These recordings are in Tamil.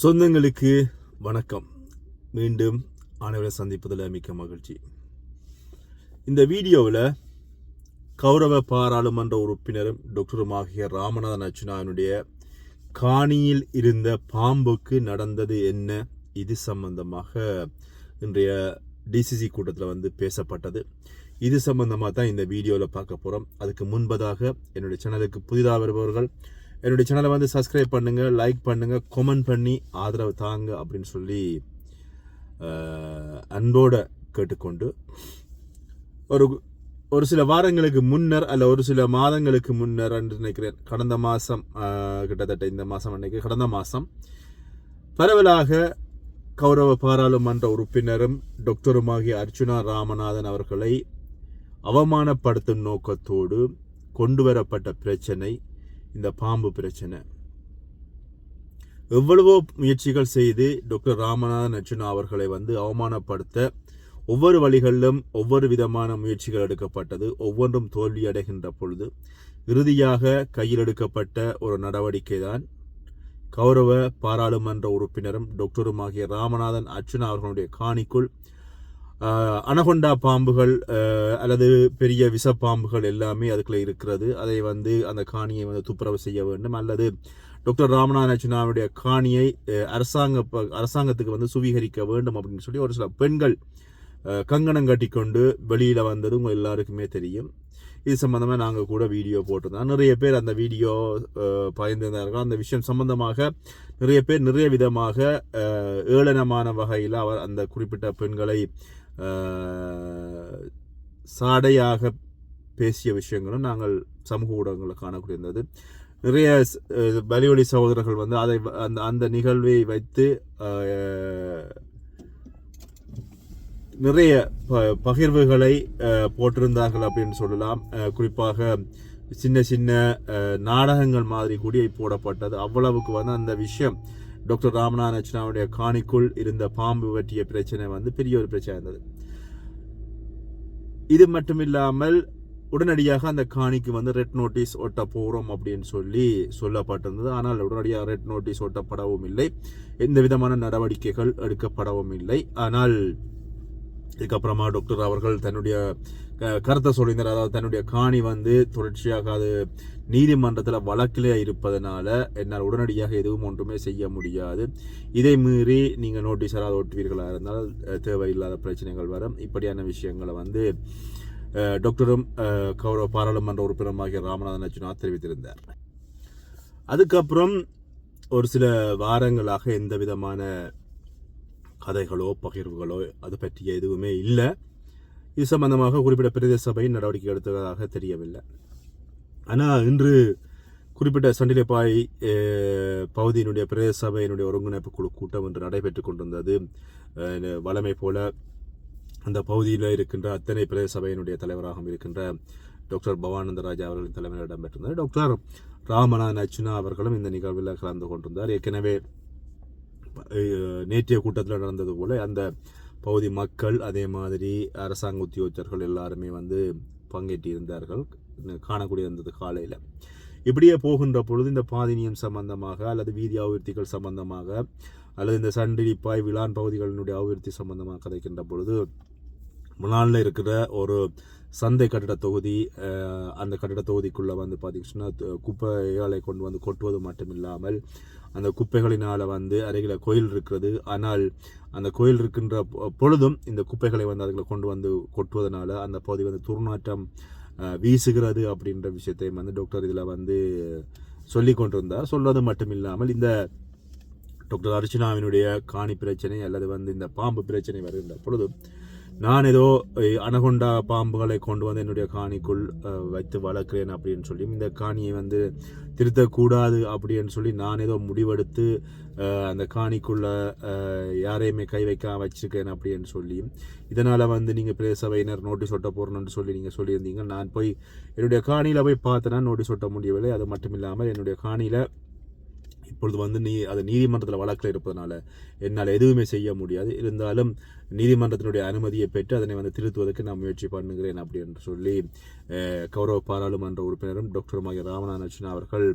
சொந்தங்களுக்கு வணக்கம். மீண்டும் அனைவரை சந்திப்பதில் மிக்க மகிழ்ச்சி. இந்த வீடியோவில் கௌரவ பாராளுமன்ற உறுப்பினரும் டாக்டருமாகிய ராமநாதன் அர்ச்சுனாவினுடைய காணியில் இருந்த பாம்புக்கு நடந்தது என்ன, இது சம்பந்தமாக இன்றைய டிசிசி கூட்டத்தில் பேசப்பட்டது. இது சம்பந்தமாக தான் இந்த வீடியோவில் பார்க்க போகிறோம். அதுக்கு முன்பதாக என்னுடைய சேனலுக்கு புதிதாக வருபவர்கள் என்னுடைய சேனலை சப்ஸ்கிரைப் பண்ணுங்கள், லைக் பண்ணுங்கள், கமெண்ட் பண்ணி ஆதரவு தாங்க அப்படின்னு சொல்லி அன்போடு கேட்டுக்கொண்டு ஒரு சில வாரங்களுக்கு முன்னர் அல்ல ஒரு சில மாதங்களுக்கு முன்னர் என்று நினைக்கிறேன், கடந்த மாதம் கிட்டத்தட்ட இந்த மாதம் அன்னைக்கு கடந்த மாதம் பரவலாக கௌரவ பாராளுமன்ற உறுப்பினரும் டாக்டருமாகிய அர்ச்சுனா ராமநாதன் அவர்களை அவமானப்படுத்தும் நோக்கத்தோடு கொண்டு வரப்பட்ட பிரச்சனை இந்த பாம்பு பிரச்சனை. எவ்வளவோ முயற்சிகள் செய்து டாக்டர் ராமநாதன் அர்ச்சுனா அவர்களை அவமானப்படுத்த ஒவ்வொரு வழிகளிலும் ஒவ்வொரு விதமான முயற்சிகள் எடுக்கப்பட்டது. ஒவ்வொன்றும் தோல்வி அடைகின்ற பொழுது இறுதியாக கையில் எடுக்கப்பட்ட ஒரு நடவடிக்கை தான் கௌரவ பாராளுமன்ற உறுப்பினரும் டாக்டருமாகிய ராமநாதன் அர்ச்சுனா அவர்களுடைய காணிக்குள் அனகொண்டா பாம்புகள் அல்லது பெரிய விஷப்பாம்புகள் எல்லாமே அதுக்குள்ள இருக்கிறது. அதை அந்த காணியை துப்புரவு செய்ய வேண்டும், அல்லது டாக்டர் ராமநாதன் அர்ச்சுனாவுடைய காணியை அரசாங்கத்துக்கு சுவீகரிக்க வேண்டும் அப்படின்னு சொல்லி ஒரு சில பெண்கள் கங்கணம் கட்டிக்கொண்டு வெளியில் வந்தது உங்கள் எல்லாருக்குமே தெரியும். இது சம்பந்தமாக நாங்கள் கூட வீடியோ போட்டிருந்தோம். நிறைய பேர் அந்த வீடியோ பகிர்ந்திருந்தார்கள். அந்த விஷயம் சம்பந்தமாக நிறைய பேர் நிறைய விதமாக ஏளனமான வகையில் அவர் அந்த குறிப்பிட்ட பெண்களை சாடையாக பேசிய விஷயங்களும் நாங்கள் சமூக ஊடகங்களில் காணக்கூடியது. நிறைய பலிவழி சகோதரர்கள் அதை அந்த நிகழ்வை வைத்து நிறைய பகிர்வுகளை போட்டிருந்தார்கள் அப்படின்னு சொல்லலாம். குறிப்பாக சின்ன சின்ன நாடகங்கள் மாதிரி கூடிய போடப்பட்டது. அவ்வளவுக்கு அந்த விஷயம் டாக்டர் ராமநாதன் அர்ச்சுனாவுடைய காணிக்குள் இருந்த பாம்பு பற்றிய பிரச்சனை பெரிய ஒரு பிரச்சனை இருந்தது. இது மட்டும் இல்லாமல் உடனடியாக அந்த காணிக்கு ரெட் நோட்டீஸ் ஒட்ட போகிறோம் அப்படின்னு சொல்லி சொல்லப்பட்டிருந்தது. ஆனால் உடனடியாக ரெட் நோட்டீஸ் ஒட்டப்படவும் இல்லை, எந்த விதமான நடவடிக்கைகள் எடுக்கப்படவும் இல்லை. ஆனால் இதுக்கப்புறமா டாக்டர் அவர்கள் தன்னுடைய கருத்தை சொல்லியிருந்தார். அதாவது தன்னுடைய காணி தொடர்ச்சியாக அது நீதிமன்றத்தில் வழக்கிலே இருப்பதனால என்னால் உடனடியாக எதுவும் ஒன்றுமே செய்ய முடியாது, இதை மீறி நீங்கள் நோட்டீஸ் யாராவது ஒட்டுவீர்களாக இருந்தால் தேவையில்லாத பிரச்சனைகள் வரும், இப்படியான விஷயங்களை டாக்டரும் கௌரவ பாராளுமன்ற உறுப்பினருமாகிய ராமநாதன் அர்ச்சுனா தெரிவித்திருந்தார். அதுக்கப்புறம் ஒரு சில வாரங்களாக எந்த விதமான கதைகளோ பகிர்வுகளோ அது பற்றிய எதுவுமே இல்லை. இது சம்பந்தமாக குறிப்பிட்ட பிரதேச சபை நடவடிக்கை எடுத்ததாக தெரியவில்லை. ஆனால் இன்று குறிப்பிட்ட சண்டிலிப்பாய் பகுதியினுடைய பிரதேச சபையினுடைய ஒருங்கிணைப்பு குழு கூட்டம் இன்று நடைபெற்று கொண்டிருந்தது. வழமை போல அந்த பகுதியில் இருக்கின்ற அத்தனை பிரதேச சபையினுடைய தலைவராக இருக்கின்ற டாக்டர் பவானந்த ராஜா அவர்களின் தலைமையில் இடம்பெற்றிருந்தார். டாக்டர் ராமநாதன் அர்ச்சுனா அவர்களும் இந்த நிகழ்வில் கலந்து கொண்டிருந்தார். ஏற்கனவே நேற்றைய கூட்டத்தில் நடந்தது போல அந்த பகுதி மக்கள் அதே மாதிரி அரசாங்க உத்தியோகத்தர்கள் எல்லாருமே பங்கேற்றிருந்தார்கள், காணக்கூடிய இருந்தது காலையில். இப்படியே போகின்ற பொழுது இந்த பாதினியம் சம்பந்தமாக அல்லது வீதி அபிவிருத்திகள் சம்பந்தமாக அல்லது இந்த சண்டிலிப்பாய் விளான் பகுதிகளினுடைய அபிவிருத்தி சம்பந்தமாக கதைக்கின்ற பொழுது முன்னாளில் இருக்கிற ஒரு சந்தை கட்டிட தொகுதி, அந்த கட்டிட தொகுதிக்குள்ளே பார்த்தீங்கன்னா குப்பைகளை கொண்டு கொட்டுவது மட்டும் இல்லாமல் அந்த குப்பைகளினால் அருகில் கோயில் இருக்கிறது. ஆனால் அந்த கோயில் இருக்கின்ற பொழுதும் இந்த குப்பைகளை அதுகளை கொண்டு கொட்டுவதனால அந்த பகுதி துர்நாற்றம் வீசுகிறது அப்படின்ற விஷயத்தையும் டாக்டர் இதில் சொல்லி கொண்டிருந்தார். சொல்வது மட்டும் இல்லாமல் இந்த டாக்டர் அர்ச்சுனாவினுடைய காணி பிரச்சனை அல்லது இந்த பாம்பு பிரச்சனை வருகின்ற பொழுது நான் ஏதோ அனகொண்டா பாம்புகளை கொண்டு என்னுடைய காணிக்குள் வைத்து வளர்க்கிறேன் அப்படின்னு சொல்லி இந்த காணியை திருத்தக்கூடாது அப்படின்னு சொல்லி நான் ஏதோ முடிவெடுத்து அந்த காணிக்குள்ள யாரையுமே கை வைக்க வச்சிருக்கேன் அப்படின்னு சொல்லி இதனால் நீங்கள் பிரதேச சபையினர் நோட்டீஸ் ஒட்ட போகிறேன்னு சொல்லி நீங்கள் சொல்லியிருந்தீங்க. நான் போய் என்னுடைய காணியில் போய் பார்த்தேன்னா நோட்டீஸ் ஒட்ட முடியவில்லை. அது மட்டும் இல்லாமல் என்னுடைய காணியில் இப்பொழுது அது நீதிமன்றத்தில் வழக்கில் இருப்பதனால என்னால் எதுவுமே செய்ய முடியாது. இருந்தாலும் நீதிமன்றத்தினுடைய அனுமதியை பெற்று அதனை திருத்துவதற்கு நான் முயற்சி பண்ணுகிறேன் அப்படின்னு சொல்லி கௌரவ பாராளுமன்ற உறுப்பினரும் டாக்டருமாகிய ராமநாதன் அர்ச்சுனா அவர்கள்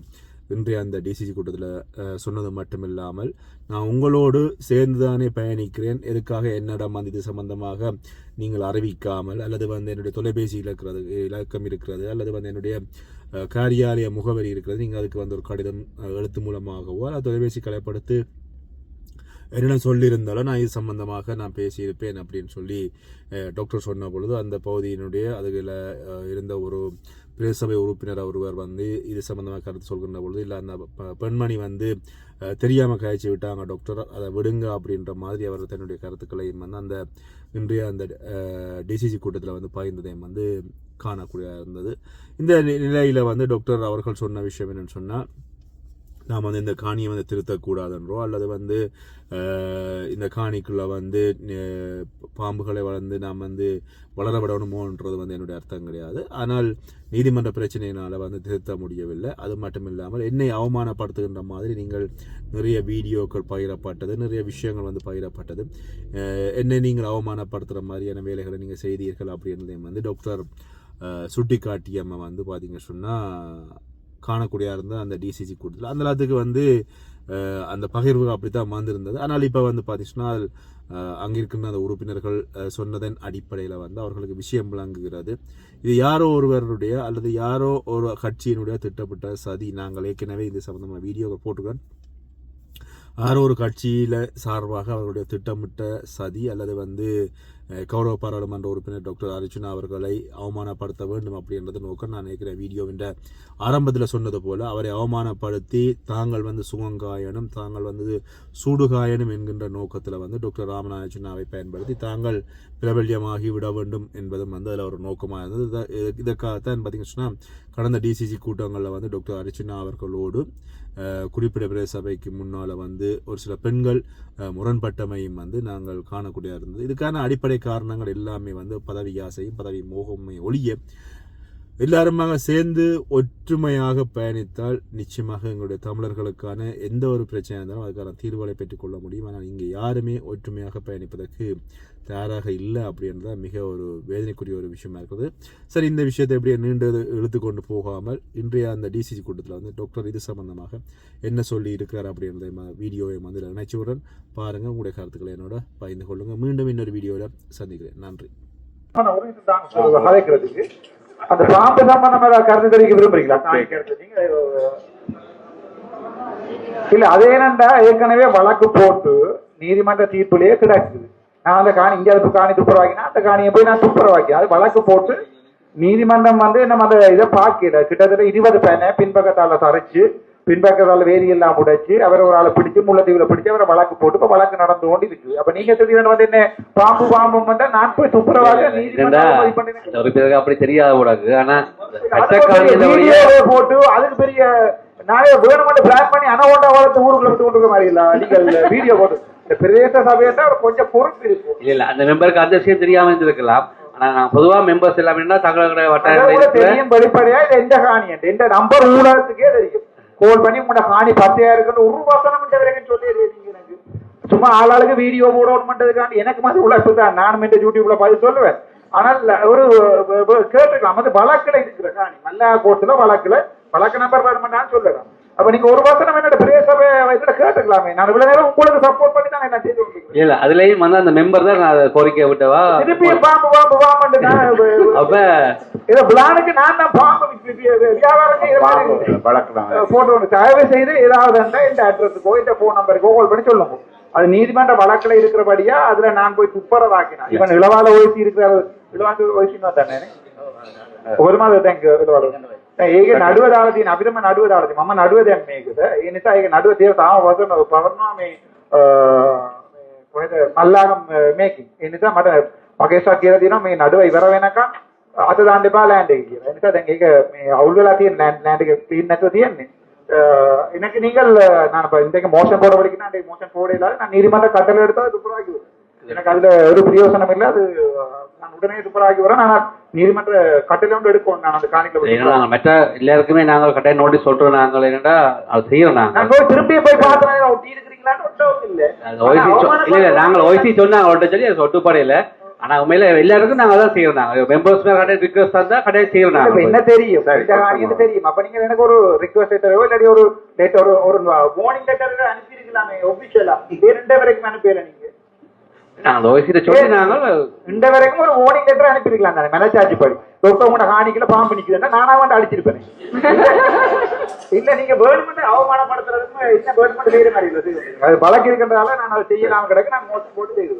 இன்றைய அந்த டிசிசி கூட்டத்தில் சொன்னது மட்டுமில்லாமல் நான் உங்களோடு சேர்ந்து தானே பயணிக்கிறேன், எதுக்காக என்னிடம் வந்து இது சம்பந்தமாக நீங்கள் அறிவிக்காமல் அல்லது வந்து என்னுடைய தொலைபேசி இலக்கம் இருக்கிறது அல்லது வந்து என்னுடைய காரியாலய முகவரி இருக்கிறது, நீங்கள் அதுக்கு வந்து ஒரு கடிதம் எழுத்து மூலமாகவோ அல்லது தொலைபேசி கலைப்படுத்தி என்னிடம் சொல்லியிருந்தாலும் நான் இது சம்பந்தமாக நான் பேசியிருப்பேன் அப்படின்னு சொல்லி டாக்டர் சொன்ன பொழுது அந்த பகுதியினுடைய அதில் இருந்த ஒரு பிரேசபை உறுப்பினர் ஒருவர் வந்து இது சம்பந்தமாக கருத்து சொல்கின்ற பொழுது இல்லை அந்த பெண்மணி வந்து தெரியாமல் கழிச்சு விட்டாங்க டாக்டர், அதை விடுங்க அப்படின்ற மாதிரி அவர் தன்னுடைய கருத்துக்களையும் வந்து அந்த இன்றைய அந்த டிசிசி கூட்டத்தில் வந்து பகிர்ந்ததையும் வந்து காணக்கூடிய இருந்தது. இந்த நிலையில் வந்து டாக்டர் அவர்கள் சொன்ன விஷயம் என்னென்னு சொன்னால், நாம் வந்து இந்த காணியை வந்து திருத்தக்கூடாதுன்றோ அல்லது வந்து இந்த காணிக்குள்ளே வந்து பாம்புகளை வளர்ந்து நாம் வந்து வளர விடணுமோன்றது வந்து என்னுடைய அர்த்தம் கிடையாது. ஆனால் நீதிமன்ற பிரச்சனையினால் வந்து திருத்த முடியவில்லை. அது மட்டும் இல்லாமல் என்னை அவமானப்படுத்துகின்ற மாதிரி நீங்கள் நிறைய வீடியோக்கள் பகிரப்பட்டது, நிறைய விஷயங்கள் வந்து பகிரப்பட்டது, என்னை நீங்கள் அவமானப்படுத்துகிற மாதிரியான வேலைகளை நீங்கள் செய்தீர்கள் அப்படின்றதையும் வந்து டாக்டர் சுட்டி காட்டியம்மா வந்து பார்த்தீங்க சொன்னால் காணக்கூடிய இருந்த அந்த டிசிசி கூட்டத்தில் அந்த அதுக்கு வந்து அந்த பகிர்வு அப்படித்தான் வந்திருந்தது. ஆனால் இப்போ வந்து பார்த்தீங்கன்னா அங்கே இருக்கின்ற அந்த உறுப்பினர்கள் சொன்னதன் அடிப்படையில் வந்து அவர்களுக்கு விஷயம் விளங்குகிறது. இது யாரோ ஒருவருடைய அல்லது யாரோ ஒரு கட்சியினுடைய திட்டப்பட்ட சதி. நாங்கள் ஏற்கனவே இது சம்பந்தமாக வீடியோவை போட்டுக்கிறோம். யாரோ ஒரு கட்சியில் சார்பாக அவருடைய திட்டமிட்ட சதி அல்லது வந்து கௌரவ பாராளுமன்ற உறுப்பினர் டாக்டர் அர்ச்சுனா அவர்களை அவமானப்படுத்த வேண்டும் அப்படின்றது நோக்கம். நான் நினைக்கிற வீடியோவின் ஆரம்பத்தில் சொன்னது போல் அவரை அவமானப்படுத்தி தாங்கள் வந்து சுகங்காயனும் தாங்கள் வந்து சூடுகாயனும் என்கின்ற நோக்கத்தில் வந்து டாக்டர் ராமநாதச்சுனாவை பயன்படுத்தி தாங்கள் பிரபல்யமாகி விட வேண்டும் என்பதும் வந்து அதில் ஒரு நோக்கமாக இருந்தது. இதற்காகத்தான் பார்த்தீங்கன்னு சொன்னால் கடந்த டிசிசி கூட்டங்களில் வந்து டாக்டர் அர்ச்சுனா அவர்களோடு குறிப்பிட்ட பிரதேச சபைக்கு முன்னால் வந்து ஒரு சில பெண்கள் முரண்பட்டமையும் வந்து நாங்கள் காணக்கூடிய இருந்தது. இதுக்கான அடிப்படை காரணங்கள் எல்லாமே வந்து பதவி ஆசையும் பதவி மோகமையும் ஒழிய எல்லாருமாக சேர்ந்து ஒற்றுமையாக பயணித்தால் நிச்சயமாக எங்களுடைய தமிழர்களுக்கான எந்த ஒரு பிரச்சனையாக இருந்தாலும் அதுக்கான தீர்வுகளை பெற்றுக்கொள்ள முடியும். ஆனால் இங்கே யாருமே ஒற்றுமையாக பயணிப்பதற்கு தயாராக இல்லை அப்படின்றத மிக ஒரு வேதனைக்குரிய ஒரு விஷயமா இருக்குது. சரி, இந்த விஷயத்தை எப்படியே நீண்டது இழுத்து கொண்டு போகாமல் இன்றைய அந்த டிசிசி கூட்டத்தில் வந்து டாக்டர் இது சம்பந்தமாக என்ன சொல்லி இருக்கிறார் அப்படின்றத வீடியோவை வந்து நினைச்சவுடன் பாருங்கள், உங்களுடைய கருத்துக்களை என்னோட பகிர்ந்து கொள்ளுங்கள். மீண்டும் இன்னொரு வீடியோவில் சந்திக்கிறேன். நன்றி. அந்த பாம்பு சம்பந்தமா கருத்து தெரிவிக்க விரும்புறீங்களா? இல்ல, அது என்னண்டா ஏற்கனவே வழக்கு போட்டு நீதிமன்ற தீர்ப்புலயே கிடக்குது. நான் அந்த காணி இங்க காணி துப்புரவாக்கினா அந்த காணியை போய் நான் துப்புரவாக்கி அது வழக்கு போட்டு நீதிமன்றம் வந்து நம்ம அந்த இதை பார்க்கல. கிட்டத்தட்ட 20 பேனை பின்பக்கத்தால தரைச்சு பின்பக்கத்தால வேரி எல்லாம் உடைச்சு அவரை ஒரு ஆளை பிடிச்சு முல்லைத்தீவுல பிடிச்சு அவரை வழக்கு போட்டு இப்ப வழக்கு நடந்து கொண்டு இருக்கு. அப்ப நீங்க திடீர்னு வந்து என்ன பாம்பு வந்து நான் போய் துப்புரவாக நீதிமன்றம் அப்படி தெரியாத கூடாது. ஆனா போட்டு அதுக்கு பெரிய நானே வேணுமென்று பிளான் பண்ணி அனோண்டா வளர்த்து ஊருக்குள்ள விட்டு கொண்டு மாதிரி இல்ல. நீங்கள் வீடியோ போட்டு இந்த பிரதேச சபையிட்ட கொஞ்சம் பொறுப்பு இருக்கும். இல்ல, அந்த மெம்பருக்கு அந்த விஷயம் தெரியாம இருந்திருக்கலாம். ஆனா நான் பொதுவா மெம்பர்ஸ் எல்லாமே தங்களுடைய வட்டார தெரியும். வெளிப்படையா இது எந்த காணி எந்த நம்பர் ஊடகத்துக்கே தெரியும். கோல் பண்ணி உங்களோட காணி 10,000 ஒரு வாசனம் சொல்லி எனக்கு சும்மா ஆளாளுக்கு வீடியோ போடணும் பண்றதுக்காண்டி எனக்கு மாதிரி உழைப்பு தான். நானும் இந்த யூடியூப்ல பார்த்து சொல்லுவேன். ஆனால் ஒரு கேட்டுக்கலாம் வந்து வழக்குல இருக்கிற காணி மல்லா கோர்ட்ல வழக்கு நம்பர் வரமாட்டான்னு சொல்லலாம். அப்ப நீங்க ஒரு வாசனம் என்னோட பிரேசபை கேட்டுக்கலாமே. நான் இவ்வளவு நேரம் உங்களுக்கு சப்போர்ட் பண்ணி தான் என்ன செய்து கொடுக்கிறேன். இல்ல, அதுலயும் வந்து அந்த மெம்பர் தான் நான் கோரிக்கை விட்டவா திருப்பி பாம்பு அப்ப இத பிளானுக்கு நான் தான் பாம்பு வியாபாரம் போட்டோ தயவு செய்து ஏதாவது இந்த அட்ரஸுக்கோ இந்த போன் நம்பருக்கோ கால் பண்ணி சொல்லுங்க. அது நீதிமன்ற வழக்குல இருக்கிறபடியா அதுல நான் போய் துப்புரவாக்கினேன். இவன் இளவாத ஓய்சி இருக்கிற இளவாத ஓய்சினா தானே ஒரு மாதம் ඒක නඩුව දාලා තියෙන අපිටම නඩුව දාලා තියෙනවා. මම නඩුව දැන් මේකද. ඒ නිසා ඒක නඩුව තියලා තාම පවරනවා මේ කොහෙද මල්ලාගම් මේකින්. ඒ නිසා මට මගේසක් කියලා තියෙනවා මේ නඩුව ඉවර වෙනකන් අත දාන්න එපා ලෑන්ඩ් එක කියලා. ඒ නිසා දැන් ඒක මේ අවුල් වෙලා තියෙන ලෑන්ඩ් එක ක්ලීන් නැතුව තියෙන්නේ. எனக்கு நீங்கள் நான் இன்றைக்கு மோஷன் போட படிக்கணும். அன்றைக்கு மோஷன் போடல. நான் நீதிமன்ற கட்டளை எடுத்தா துப்புரவாக்கி விடுறேன். எனக்கு அதுல ஒரு பிரயோசனம் இல்லை. அது நான் உடனே துப்புரவாக்கி வரேன். ஆனால் நீதிமன்ற கட்டளை ஒன்று எடுக்கணும். நான் அந்த காணிக்கல மற்ற எல்லாருக்குமே நாங்கள் கட்டாயம் நோட்டீஸ் சொல்றோம். நாங்கள் என்னடா அது செய்யறோம். நாங்கள் போய் திருப்பி போய் பார்த்தேன் ஒட்டி இருக்கிறீங்களான்னு ஒட்டவும் இல்லை. இல்ல, நாங்கள் ஒய்சி சொன்னாங்க அவர்கிட்ட சொல்லி அது ஒட்டுப்பாடு இல்லை. ஆனா உண்மையில எல்லாருக்கும் நாங்க தான் செய்யறோம். மெம்பர்ஸ் கடையை ரிக்வஸ்ட் இருந்தா கடையை செய்யறோம். என்ன தெரியும் இந்த தெரியும். அப்ப நீங்க எனக்கு ஒரு ரிக்வஸ்ட் லெட்டரோ இல்லாட்டி ஒரு லெட்டர் ஒரு வார்னிங் லெட்டர் அனுப்பியிருக்கலாமே ஒபிஷியலா. ரெண்டு வரைக்கும் அனுப்பிடல நீங்க. நாங்க ஓசிட்ட சொல்லி நாங்க இந்த வரைக்கும் ஒரு வார்னிங் லெட்டர் அனுப்பியிருக்கலாம் தானே மனசாட்சி படி. உங்களோட காணிக்கல பாம்பு நிக்குதுன்னா நானா வந்து அடிச்சிருப்பேன். இல்ல நீங்க வேர்மெண்ட் அவமானப்படுத்துறதுக்கு என்ன வேர்மெண்ட் செய்யற மாதிரி இல்லை. அது பழக்கி இருக்கின்றதால நான் அதை செய்யலாம் கிடக்கு. நான் மோசம் போட்டு செய்து